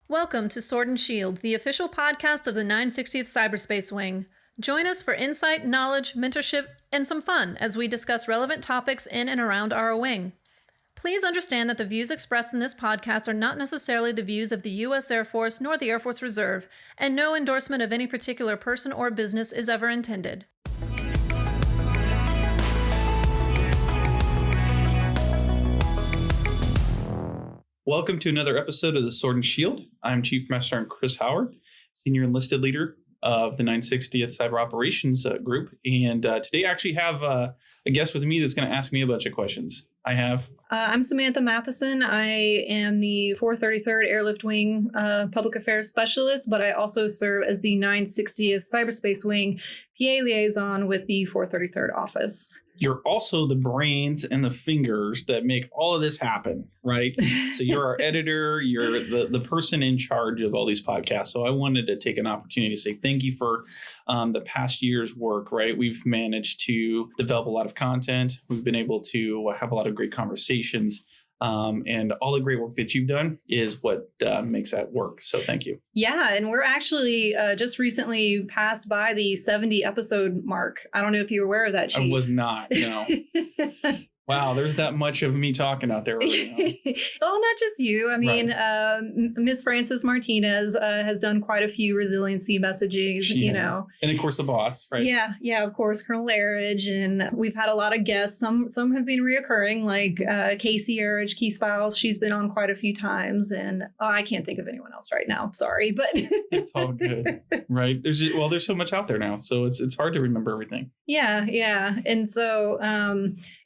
Welcome to Sword and Shield, the official podcast of the 960th Cyberspace Wing. Join us for insight, knowledge, mentorship, and some fun as we discuss relevant topics in and around our wing. Please understand that the views expressed in this podcast are not necessarily the views of the U.S. Air Force nor the Air Force Reserve, and no endorsement of any particular person or business is ever intended. Welcome to another episode of the Sword and Shield. I'm Chief Master Sergeant Chris Howard, Senior Enlisted Leader of the 960th Cyber Operations Group. And today I actually have a guest with me that's going to ask me a bunch of questions. I'm Samantha Mathison. I am the 433rd Airlift Wing Public Affairs Specialist, but I also serve as the 960th Cyberspace Wing PA Liaison with the 433rd Office. You're also the brains and the fingers that make all of this happen, right? So you're our editor, you're the person in charge of all these podcasts. So I wanted to take an opportunity to say thank you for the past year's work, right? We've managed to develop a lot of content. We've been able to have a lot of great conversations. And all the great work that you've done is what makes that work. So thank you. Yeah, and we're actually just recently passed by the 70 episode mark. I don't know if you're aware of that, Chief. I was not, no. Wow, there's that much of me talking out there right now. Well, not just you. I mean, Ms. Frances Martinez has done quite a few resiliency messages, know. And of course, the boss, right? Yeah, of course, Colonel Arridge. And we've had a lot of guests. Some have been reoccurring, like Casey Arridge, Key Spouse. She's been on quite a few times. And I can't think of anyone else right now. Sorry, but it's all good, right? There's so much out there now. So it's hard to remember everything. Yeah. And so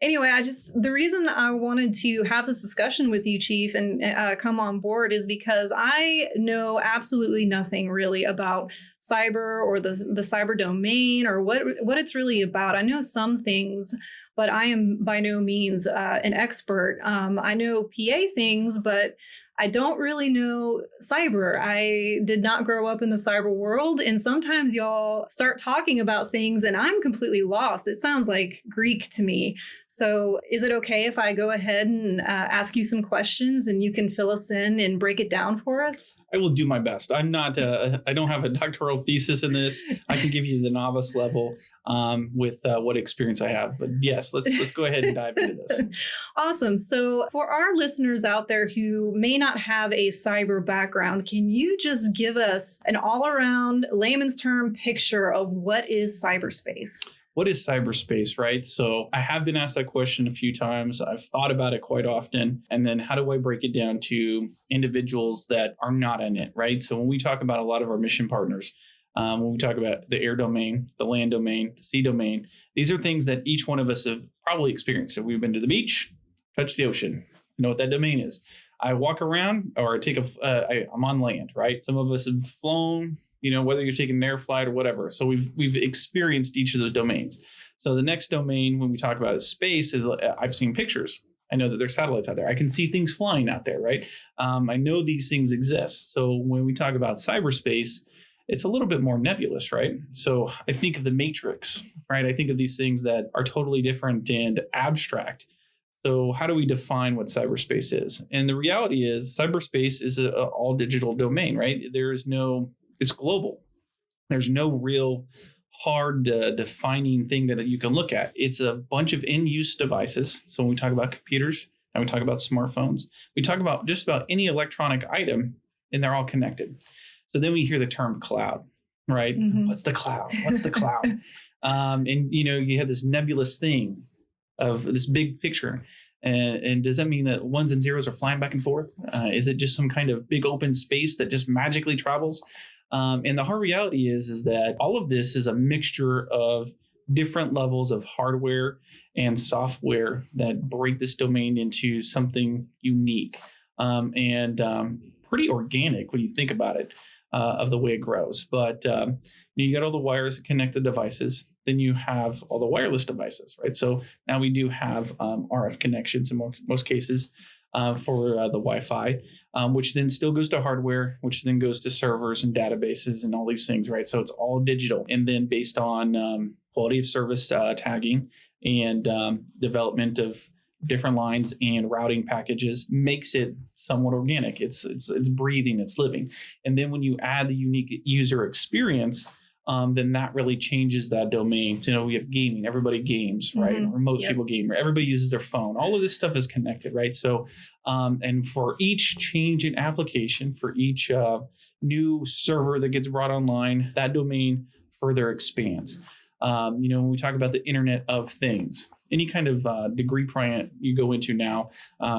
anyway, the reason I wanted to have this discussion with you, Chief, and come on board is because I know absolutely nothing really about cyber or the cyber domain or what it's really about. I know some things, but I am by no means an expert. I know PA things, but I don't really know cyber. I did not grow up in the cyber world. And sometimes y'all start talking about things and I'm completely lost. It sounds like Greek to me. So is it okay if I go ahead and ask you some questions and you can fill us in and break it down for us? I will do my best. I'm not, I don't have a doctoral thesis in this. I can give you the novice level with what experience I have. But yes, let's go ahead and dive into this. Awesome. So for our listeners out there who may not have a cyber background, can you just give us an all-around layman's term picture of what is cyberspace? What is cyberspace, right? So I have been asked that question a few times. I've thought about it quite often. And then how do I break it down to individuals that are not in it, right? So when we talk about a lot of our mission partners, when we talk about the air domain, the land domain, the sea domain, these are things that each one of us have probably experienced. So we've been to the beach, touched the ocean, know what that domain is. I walk around or I'm on land, right? Some of us have flown, whether you're taking an air flight or whatever. So we've experienced each of those domains. So the next domain when we talk about space is I've seen pictures. I know that there's satellites out there. I can see things flying out there, right? I know these things exist. So when we talk about cyberspace, it's a little bit more nebulous, right? So I think of the Matrix, right? I think of these things that are totally different and abstract. So how do we define what cyberspace is? And the reality is cyberspace is an all digital domain, right? It's global. There's no real hard defining thing that you can look at. It's a bunch of in-use devices. So when we talk about computers and we talk about smartphones, we talk about just about any electronic item and they're all connected. So then we hear the term cloud, right? Mm-hmm. What's the cloud? And you have this nebulous thing of this big picture. And does that mean that ones and zeros are flying back and forth? Is it just some kind of big open space that just magically travels? And the hard reality is that all of this is a mixture of different levels of hardware and software that break this domain into something unique and pretty organic when you think about it, of the way it grows. But you got all the wires that connect the devices. Then you have all the wireless devices, right? So now we do have RF connections in most cases for the Wi-Fi, which then still goes to hardware, which then goes to servers and databases and all these things, right? So it's all digital. And then based on quality of service tagging and development of different lines and routing packages makes it somewhat organic. It's breathing, it's living. And then when you add the unique user experience, then that really changes that domain. So, we have gaming, everybody games, right? Or most people game, everybody uses their phone. All of this stuff is connected, right? So, and for each change in application, for each new server that gets brought online, that domain further expands. When we talk about the Internet of Things, any kind of degree program you go into now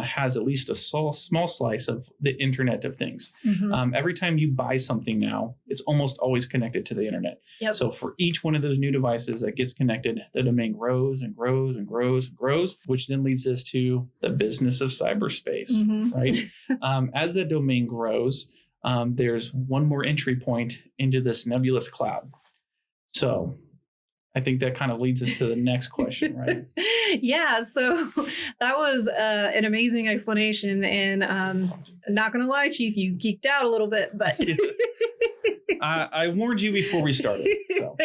has at least a small slice of the Internet of Things. Every time you buy something now, it's almost always connected to the Internet. So for each one of those new devices that gets connected, the domain grows and grows and grows and grows, which then leads us to the business of cyberspace, right? As the domain grows, there's one more entry point into this nebulous cloud. So I think that kind of leads us to the next question, right? Yeah, so that was an amazing explanation. And I'm not going to lie, Chief, you geeked out a little bit, but... I warned you before we started. So.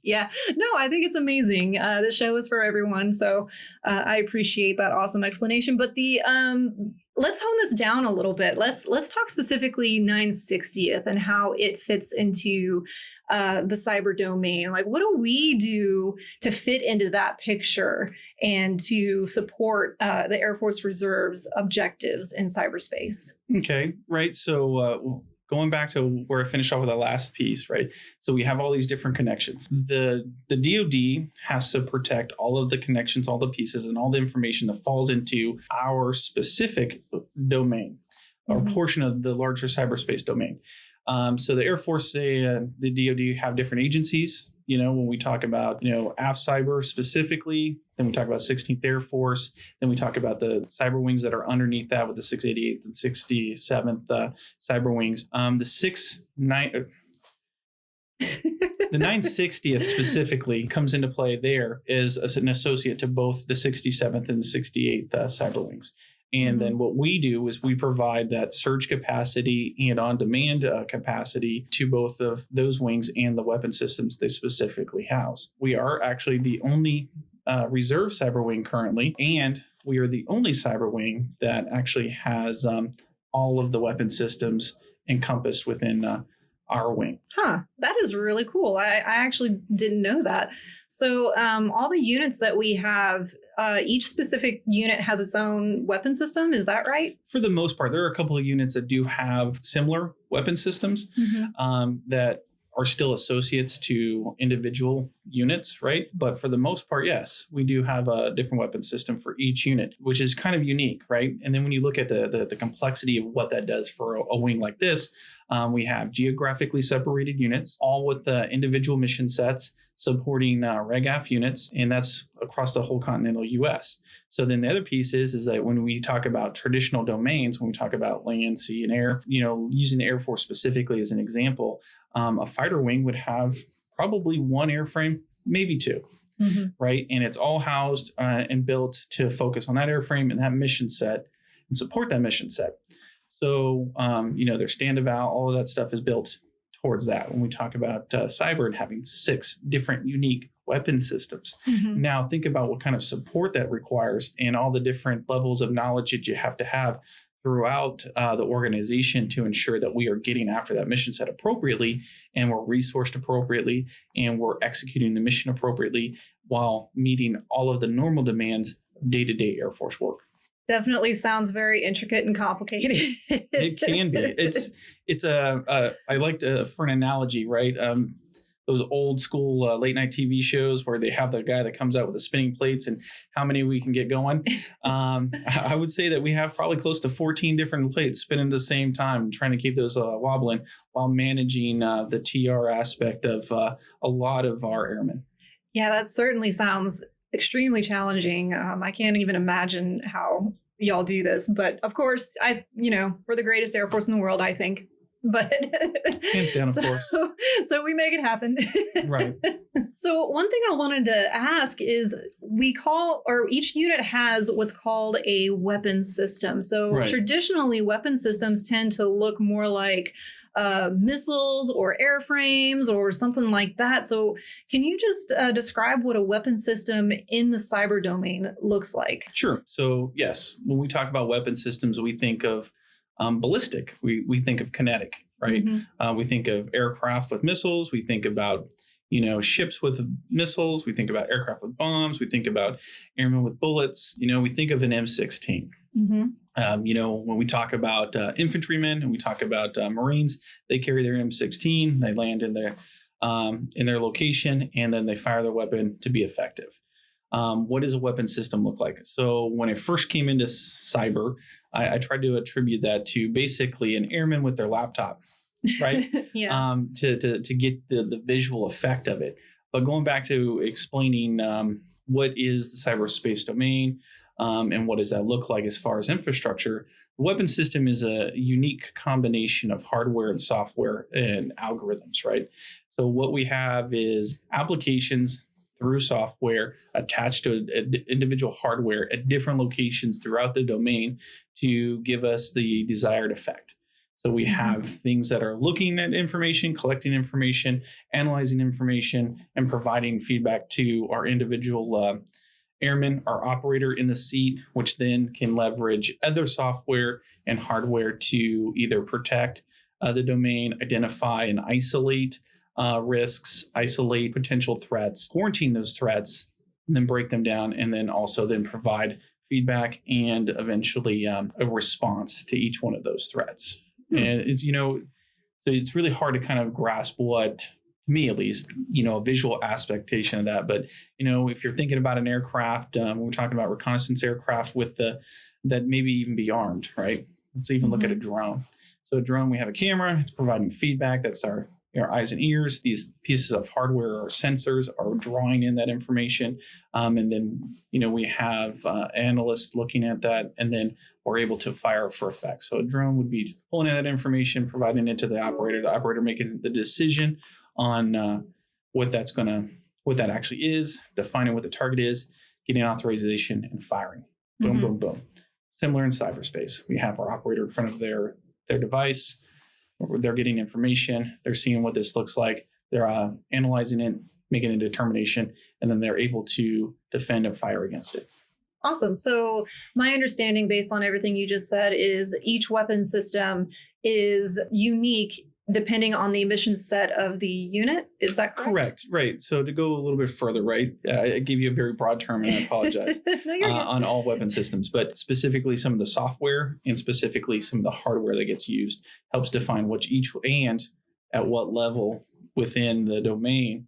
Yeah, no, I think it's amazing. This show is for everyone. So I appreciate that awesome explanation. But let's hone this down a little bit. Let's talk specifically 960th and how it fits into the cyber domain. Like, what do we do to fit into that picture and to support the Air Force Reserve's objectives in cyberspace? Okay, right. So going back to where I finished off with the last piece, right? So we have all these different connections. The DoD has to protect all of the connections, all the pieces, and all the information that falls into our specific domain or portion of the larger cyberspace domain. So the Air Force, the DoD have different agencies. When we talk about, AFCyber specifically, then we talk about 16th Air Force, then we talk about the cyber wings that are underneath that with the 688th and 67th cyber wings. The 960th specifically comes into play there as an associate to both the 67th and the 68th cyber wings. And then what we do is we provide that surge capacity and on-demand capacity to both of those wings and the weapon systems they specifically house. We are actually the only reserve cyber wing currently, and we are the only cyber wing that actually has all of the weapon systems encompassed within our wing. That is really cool. I actually didn't know that. So all the units that we have, each specific unit has its own weapon system. Is that right? For the most part, there are a couple of units that do have similar weapon systems that are still associates to individual units, right? But for the most part, yes, we do have a different weapon system for each unit, which is kind of unique, right? And then when you look at the complexity of what that does for a wing like this, we have geographically separated units, all with individual mission sets supporting RegAF units, and that's across the whole continental U.S. So then the other piece is that when we talk about traditional domains, when we talk about land, sea, and air, using the Air Force specifically as an example, a fighter wing would have probably one airframe, maybe two, right? And it's all housed and built to focus on that airframe and that mission set and support that mission set. So, their stand about, all of that stuff is built towards that. When we talk about cyber and having 6 different unique weapon systems. Now, think about what kind of support that requires and all the different levels of knowledge that you have to have throughout the organization to ensure that we are getting after that mission set appropriately and we're resourced appropriately and we're executing the mission appropriately while meeting all of the normal demands of day-to-day Air Force work. Definitely sounds very intricate and complicated. It can be. It's I like to, for an analogy, right? Those old school late night TV shows where they have the guy that comes out with the spinning plates and how many we can get going. I would say that we have probably close to 14 different plates spinning at the same time, trying to keep those wobbling while managing the TR aspect of a lot of our airmen. Yeah, that certainly sounds extremely challenging. I can't even imagine how y'all do this, but of course, we're the greatest Air Force in the world, I think. but hands down, of course. So we make it happen. Right. So one thing I wanted to ask is each unit has what's called a weapon system. So Right. traditionally weapon systems tend to look more like missiles or airframes or something like that. So can you just describe what a weapon system in the cyber domain looks like? Sure. So yes, when we talk about weapon systems, we think of ballistic. We think of kinetic, right? Mm-hmm. We think of aircraft with missiles. We think about ships with missiles. We think about aircraft with bombs. We think about airmen with bullets. We think of an M16. Mm-hmm. When we talk about infantrymen and we talk about Marines, they carry their M16. They land in their location, and then they fire their weapon to be effective. What does a weapon system look like? So when I first came into cyber, I tried to attribute that to basically an airman with their laptop, right? Yeah. To get the visual effect of it. But going back to explaining what is the cyberspace domain and what does that look like as far as infrastructure, the weapon system is a unique combination of hardware and software and algorithms, right? So what we have is applications through software attached to individual hardware at different locations throughout the domain to give us the desired effect. So we have things that are looking at information, collecting information, analyzing information, and providing feedback to our individual airman, our operator in the seat, which then can leverage other software and hardware to either protect the domain, identify and isolate risks, isolate potential threats, quarantine those threats, and then break them down, and then also then provide feedback and eventually a response to each one of those threats. And it's, so it's really hard to kind of grasp what, to me at least, a visual aspectation of that. But, if you're thinking about an aircraft, we're talking about reconnaissance aircraft that maybe even be armed, right? Let's even look at a drone. So a drone, we have a camera, it's providing feedback. That's our eyes and ears. These pieces of hardware or sensors are drawing in that information. And then, we have analysts looking at that, and then we're able to fire for effect. So a drone would be pulling in that information, providing it to the operator making the decision on what that actually is, defining what the target is, getting authorization, and firing. Boom, boom, boom. Similar in cyberspace. We have our operator in front of their device. They're getting information. They're seeing what this looks like. They're analyzing it, making a determination, and then they're able to defend and fire against it. Awesome. So my understanding based on everything you just said is each weapon system is unique depending on the mission set of the unit. Is that correct? Correct. Right. So to go a little bit further, right, I gave you a very broad term, and I apologize, on all weapon systems, but specifically some of the software and specifically some of the hardware that gets used helps define which each and at what level within the domain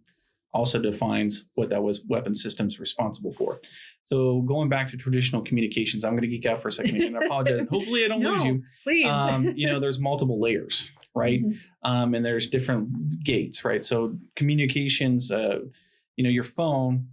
also defines what that was weapon systems responsible for. So going back to traditional communications, I'm going to geek out for a second and I apologize. Hopefully I don't lose you. Please. There's multiple layers, right? And there's different gates, right? So communications, your phone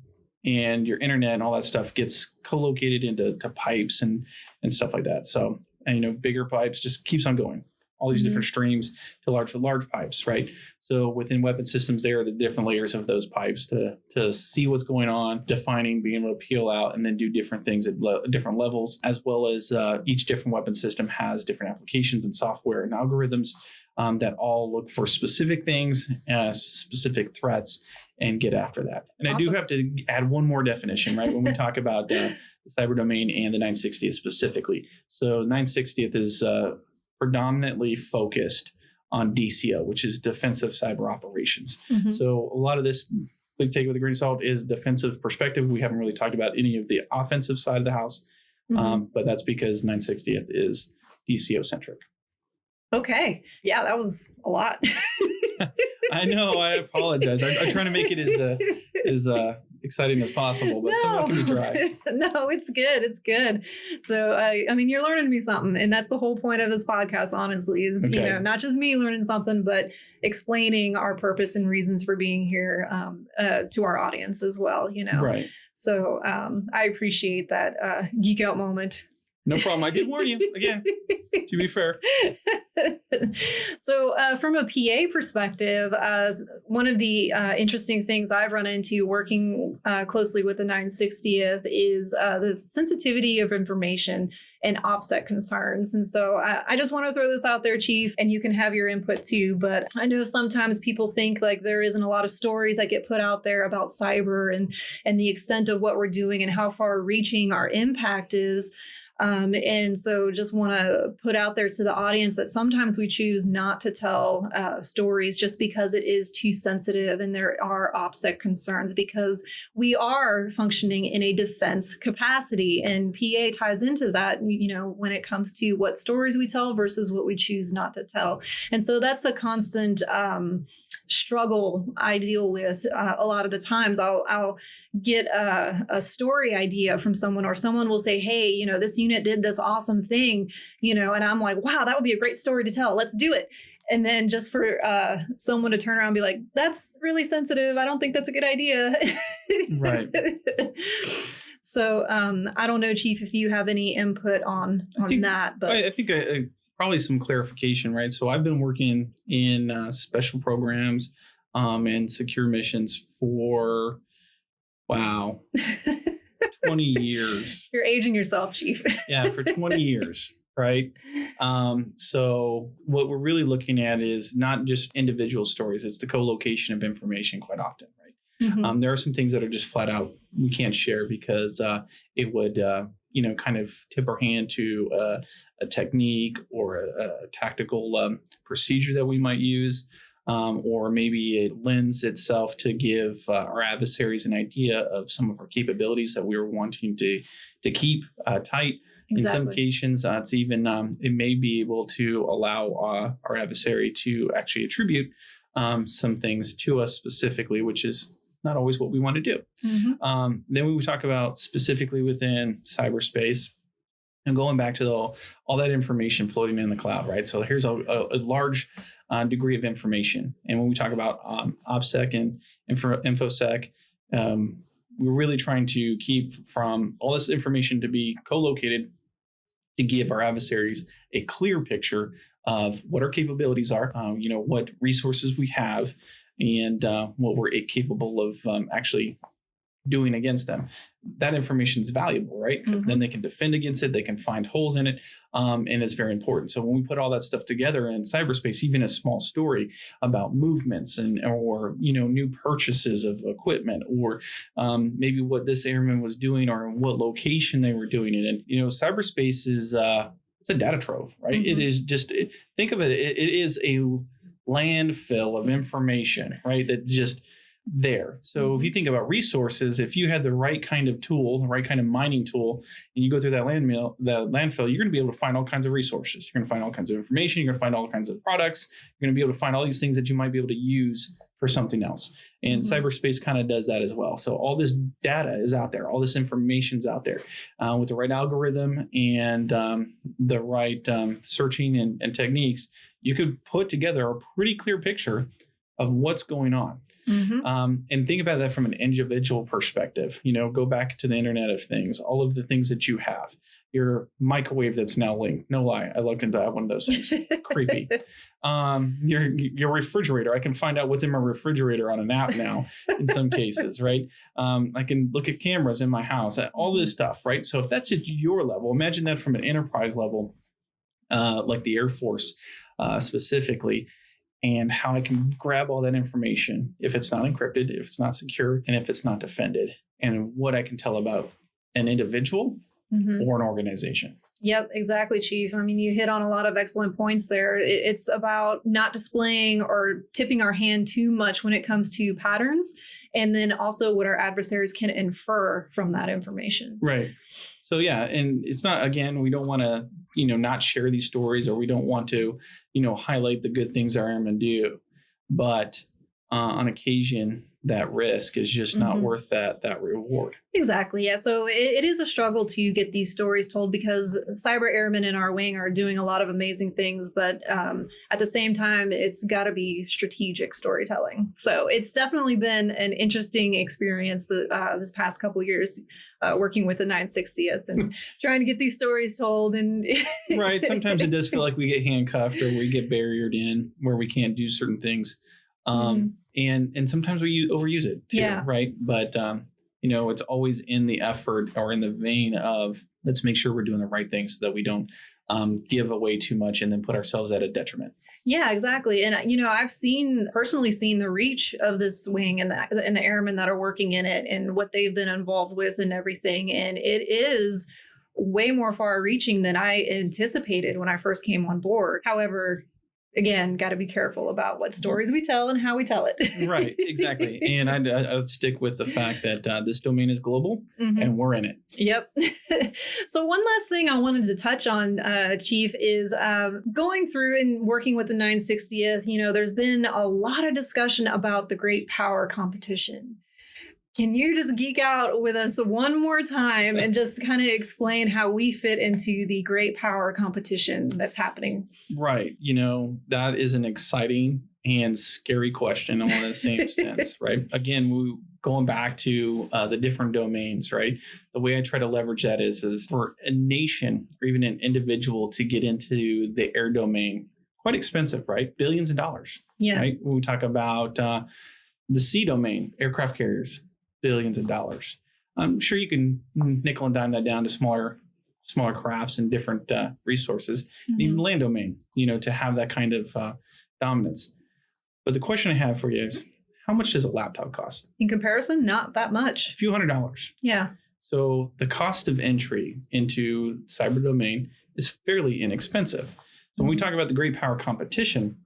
and your internet and all that stuff gets co-located into pipes and stuff like that. So, bigger pipes just keeps on going. All these different streams to large pipes, right? So within weapon systems, there are the different layers of those pipes to see what's going on, defining, being able to peel out, and then do different things at different levels, as well as each different weapon system has different applications and software and algorithms that all look for specific things, specific threats, and get after that. And awesome. I do have to add one more definition, right? When we talk about the cyber domain and the 960th specifically. So 960th is predominantly focused on DCO, which is defensive cyber operations. So a lot of this, we take it with a grain of salt, is defensive perspective. We haven't really talked about any of the offensive side of the house, but that's because 960th is DCO centric. Okay. Yeah, that was a lot. I know. I apologize. I'm trying to make it as exciting as possible, but some can be dry. No, it's good. It's good. So, I mean, you're learning me something, and that's the whole point of this podcast, honestly, is, not just me learning something, but explaining our purpose and reasons for being here to our audience as well, Right. So I appreciate that geek out moment. No problem. I did warn you again, to be fair. So from a PA perspective, one of the interesting things I've run into working closely with the 960th is the sensitivity of information and OPSEC concerns. And so I just want to throw this out there, Chief, and you can have your input too. But I know sometimes people think like there isn't a lot of stories that get put out there about cyber and the extent of what we're doing and how far reaching our impact is. And so just want to put out there to the audience that sometimes we choose not to tell stories just because it is too sensitive and there are OPSEC concerns because we are functioning in a defense capacity, and PA ties into that, you know, when it comes to what stories we tell versus what we choose not to tell. And so that's a constant struggle I deal with a lot of the times. I'll get a story idea from someone, or someone will say, hey, you know, this unit did this awesome thing, you know, and I'm like, wow, that would be a great story to tell. Let's do it. And then just for someone to turn around and be like, that's really sensitive. I don't think that's a good idea. Right. So I don't know, Chief, if you have any input on that. But I think probably some clarification, right? So I've been working in special programs and secure missions for, 20 years. You're aging yourself, Chief. Yeah, for 20 years, right? So what we're really looking at is not just individual stories, it's the co-location of information quite often, right? Mm-hmm. There are some things that are just flat out we can't share because it would, kind of tip our hand to a technique or a tactical procedure that we might use. Or maybe it lends itself to give our adversaries an idea of some of our capabilities that we were wanting to keep tight. Exactly. In some occasions, it's even it may be able to allow our adversary to actually attribute some things to us specifically, which is not always what we want to do. Mm-hmm. Then we would talk about specifically within cyberspace. And going back to all that information floating in the cloud, right? So here's a large degree of information. And when we talk about OPSEC and InfoSec, we're really trying to keep from all this information to be co-located to give our adversaries a clear picture of what our capabilities are, what resources we have, and what we're capable of actually doing against them. That information is valuable, right? Because then they can defend against it, they can find holes in it, and it's very important. So when we put all that stuff together in cyberspace, even a small story about movements or new purchases of equipment, or maybe what this airman was doing or what location they were doing it in. Cyberspace is it's a data trove, right? Mm-hmm. It is just think of it. It is a landfill of information, right? That just there. So if you think about resources, if you had the right kind of tool, the right kind of mining tool, and you go through that landfill, you're going to be able to find all kinds of resources. You're going to find all kinds of information. You're going to find all kinds of products. You're going to be able to find all these things that you might be able to use for something else. And cyberspace kind of does that as well. So all this data is out there. All this information's out there with the right algorithm and the right searching and techniques. You could put together a pretty clear picture of what's going on. Mm-hmm. And think about that from an individual perspective. Go back to the Internet of Things, all of the things that you have, your microwave that's now linked. No lie, I looked into one of those things. Creepy. Your refrigerator. I can find out what's in my refrigerator on an app now in some cases, right? I can look at cameras in my house, all this stuff, right? So if that's at your level, imagine that from an enterprise level, like the Air Force specifically. And how I can grab all that information if it's not encrypted, if it's not secure, and if it's not defended, and what I can tell about an individual or an organization. Yep, exactly, Chief. I mean, you hit on a lot of excellent points there. It's about not displaying or tipping our hand too much when it comes to patterns, and then also what our adversaries can infer from that information. Right. So yeah, and it's not, again, we don't want to, not share these stories, or we don't want to, highlight the good things our airmen do. But on occasion, that risk is just not worth that reward. Exactly. Yeah. So it is a struggle to get these stories told because cyber airmen in our wing are doing a lot of amazing things. But at the same time, it's got to be strategic storytelling. So it's definitely been an interesting experience this past couple of years working with the 960th and trying to get these stories told. And right. Sometimes it does feel like we get handcuffed or we get barriered in where we can't do certain things. And sometimes we overuse it too, right? But, it's always in the effort or in the vein of let's make sure we're doing the right thing so that we don't give away too much and then put ourselves at a detriment. Yeah, exactly. And, I've personally seen the reach of this wing and the airmen that are working in it and what they've been involved with and everything. And it is way more far reaching than I anticipated when I first came on board. However, again, got to be careful about what stories we tell and how we tell it. Right, exactly. And I'd stick with the fact that this domain is global and we're in it. Yep. So one last thing I wanted to touch on, Chief, is going through and working with the 960th, there's been a lot of discussion about the Great Power Competition. Can you just geek out with us one more time and just kind of explain how we fit into the Great Power Competition that's happening? Right. That is an exciting and scary question all in the same sense, right? Again, going back to the different domains, right? The way I try to leverage that is for a nation or even an individual to get into the air domain, quite expensive, right? Billions of dollars. Yeah. Right. When we talk about the sea domain, aircraft carriers, billions of dollars. I'm sure you can nickel and dime that down to smaller crafts and different resources, and even land domain, to have that kind of dominance. But the question I have for you is, how much does a laptop cost? In comparison, not that much. A few $100s. Yeah. So the cost of entry into cyber domain is fairly inexpensive. So when we talk about the Great Power Competition,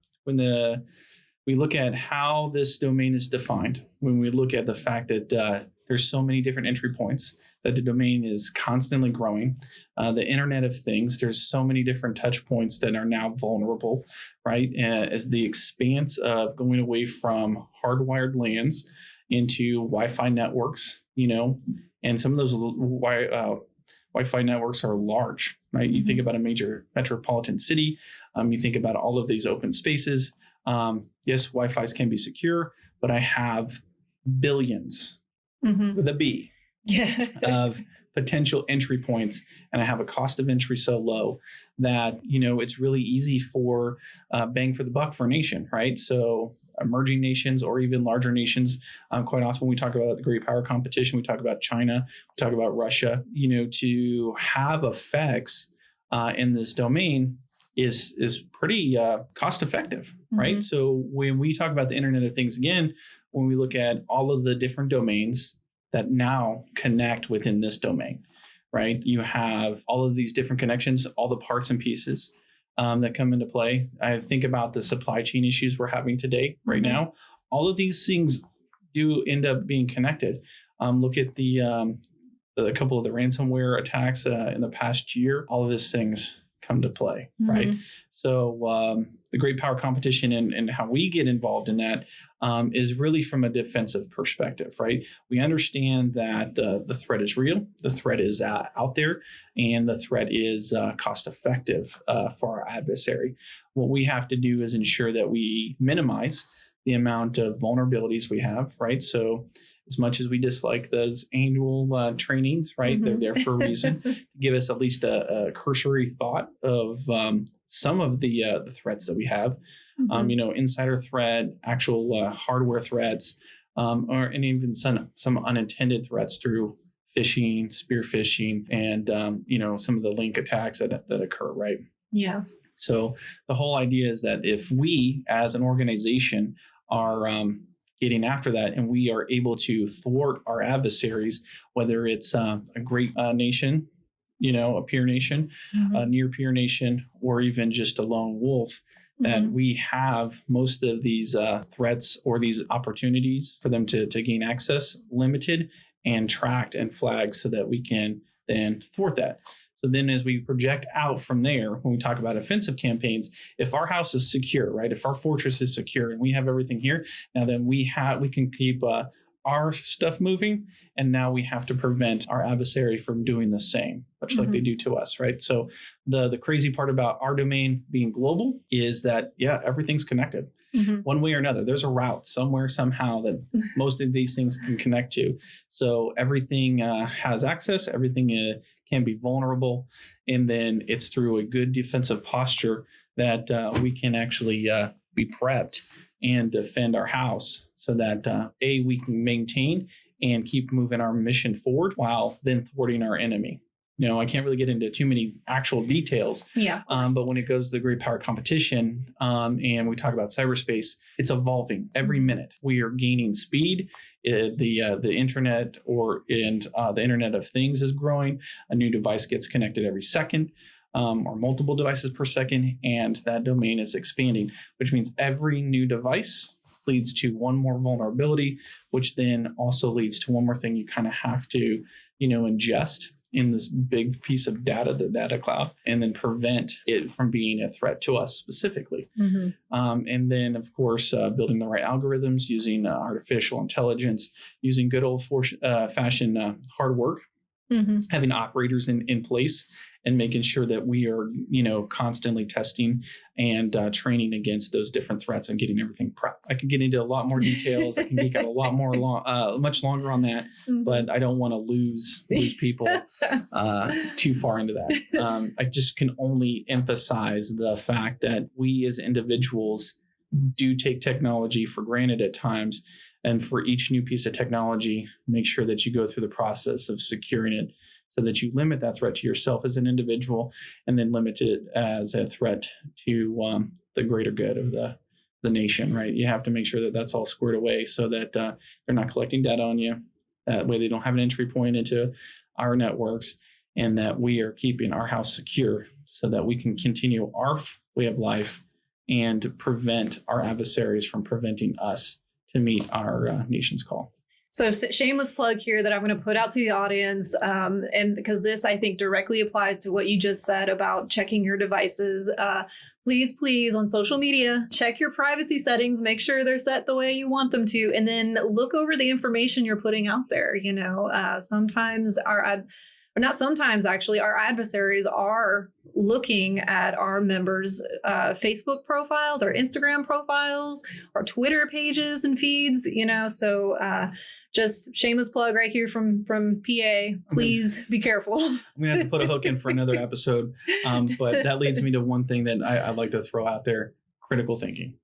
we look at how this domain is defined, when we look at the fact that there's so many different entry points, that the domain is constantly growing, the Internet of Things, there's so many different touch points that are now vulnerable, right? As the expanse of going away from hardwired LANs into Wi-Fi networks, and some of those Wi-Fi networks are large, right? You think about a major metropolitan city, you think about all of these open spaces. Yes, Wi-Fi's can be secure, but I have billions with a B of potential entry points, and I have a cost of entry so low that it's really easy for bang for the buck for a nation, right? So emerging nations or even larger nations, quite often when we talk about the Great Power Competition, we talk about China, we talk about Russia, to have effects in this domain is pretty cost effective, right? So when we talk about the Internet of Things, again, when we look at all of the different domains that now connect within this domain, right? You have all of these different connections, all the parts and pieces that come into play. I think about the supply chain issues we're having today, right now. All of these things do end up being connected. Look at a couple of the ransomware attacks in the past year. All of these things come to play, right? So the Great Power Competition and how we get involved in that is really from a defensive perspective, right? We understand that the threat is real, the threat is out there, and the threat is cost effective for our adversary. What we have to do is ensure that we minimize the amount of vulnerabilities we have, right? So as much as we dislike those annual trainings, right? They're there for a reason, to give us at least a cursory thought of some of the threats that we have. Insider threat, actual hardware threats, and even some unintended threats through phishing, spear phishing, and some of the link attacks that occur, right? Yeah. So the whole idea is that if we, as an organization, are getting after that, and we are able to thwart our adversaries, whether it's a great nation, a peer nation, a near peer nation, or even just a lone wolf, that we have most of these threats or these opportunities for them to gain access limited and tracked and flagged so that we can then thwart that. So then as we project out from there, when we talk about offensive campaigns, if our house is secure, right? If our fortress is secure and we have everything here, now then we can keep our stuff moving, and now we have to prevent our adversary from doing the same, much like they do to us, right? So the crazy part about our domain being global is that, everything's connected. One way or another. There's a route somewhere, somehow that most of these things can connect to. So everything has access, everything can be vulnerable, and then it's through a good defensive posture that we can actually be prepped and defend our house, so that we can maintain and keep moving our mission forward while then thwarting our enemy. I can't really get into too many actual details. But when it goes to the great power competition, and we talk about cyberspace, it's evolving every minute. We are gaining speed. The internet the Internet of Things is growing. A new device gets connected every second, or multiple devices per second, and that domain is expanding, which means every new device leads to one more vulnerability, which then also leads to one more thing you kind of have to, ingest in this big piece of data, the data cloud, and then prevent it from being a threat to us specifically. And then, of course, building the right algorithms, using artificial intelligence, using good old-fashioned hard work, having operators in place, and making sure that we are, constantly testing and training against those different threats and getting everything prepped. I could get into a lot more details. I can geek out a lot more, much longer on that, but I don't want to lose people too far into that. I just can only emphasize the fact that we as individuals do take technology for granted at times. And for each new piece of technology, make sure that you go through the process of securing it, so that you limit that threat to yourself as an individual, and then limit it as a threat to the greater good of the nation, right? You have to make sure that that's all squared away, so that they're not collecting data on you. That way they don't have an entry point into our networks, and that we are keeping our house secure, so that we can continue our way of life and prevent our adversaries from preventing us to meet our nation's call. So shameless plug here that I'm going to put out to the audience, and because this, I think, directly applies to what you just said about checking your devices. Please, on social media, check your privacy settings, make sure they're set the way you want them to, and then look over the information you're putting out there. Sometimes our adversaries are looking at our members' Facebook profiles, our Instagram profiles, our Twitter pages and feeds, so just shameless plug right here from PA. Please be careful. I'm going to have to put a hook in for another episode. But that leads me to one thing that I'd like to throw out there: critical thinking.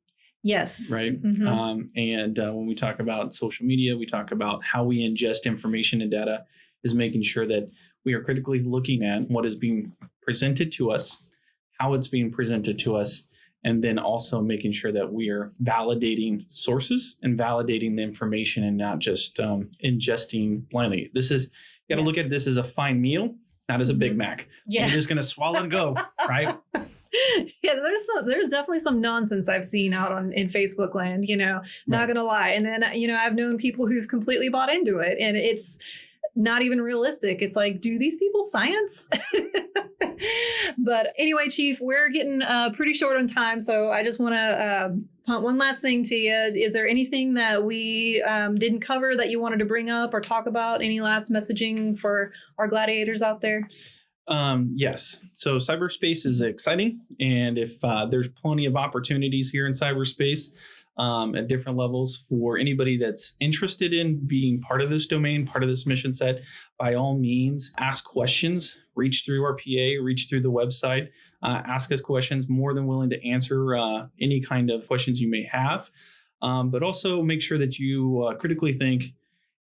Yes. Right. And when we talk about social media, we talk about how we ingest information and data, is making sure that we are critically looking at what is being presented to us, how it's being presented to us, and then also making sure that we are validating sources and validating the information, and not just ingesting blindly. You got to look at this as a fine meal, not as a Big Mac. Yeah. You're just going to swallow and go, right? Yeah, there's definitely some nonsense I've seen out in Facebook land, not going to lie. And then, I've known people who've completely bought into it, and it's not even realistic. It's like, do these people science? But anyway, Chief, we're getting pretty short on time. So I just want to punt one last thing to you. Is there anything that we didn't cover that you wanted to bring up or talk about? Any last messaging for our gladiators out there? Yes. So cyberspace is exciting. And if there's plenty of opportunities here in cyberspace, at different levels for anybody that's interested in being part of this domain, part of this mission set, by all means, ask questions, reach through our PA, reach through the website, ask us questions, more than willing to answer any kind of questions you may have. But also make sure that you critically think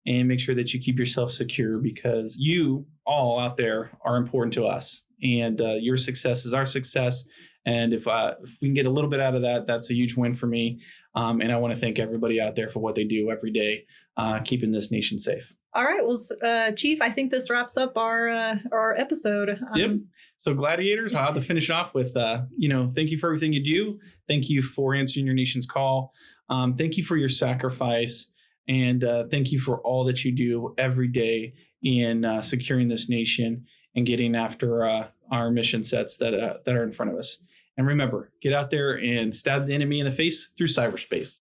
and make sure that you keep yourself secure, because you all out there are important to us, and your success is our success. And if we can get a little bit out of that, that's a huge win for me. And I want to thank everybody out there for what they do every day, keeping this nation safe. All right. Well, Chief, I think this wraps up our episode. Yep. So gladiators, I'll have to finish off with, thank you for everything you do. Thank you for answering your nation's call. Thank you for your sacrifice. And thank you for all that you do every day in securing this nation and getting after our mission sets that are in front of us. And remember, get out there and stab the enemy in the face through cyberspace.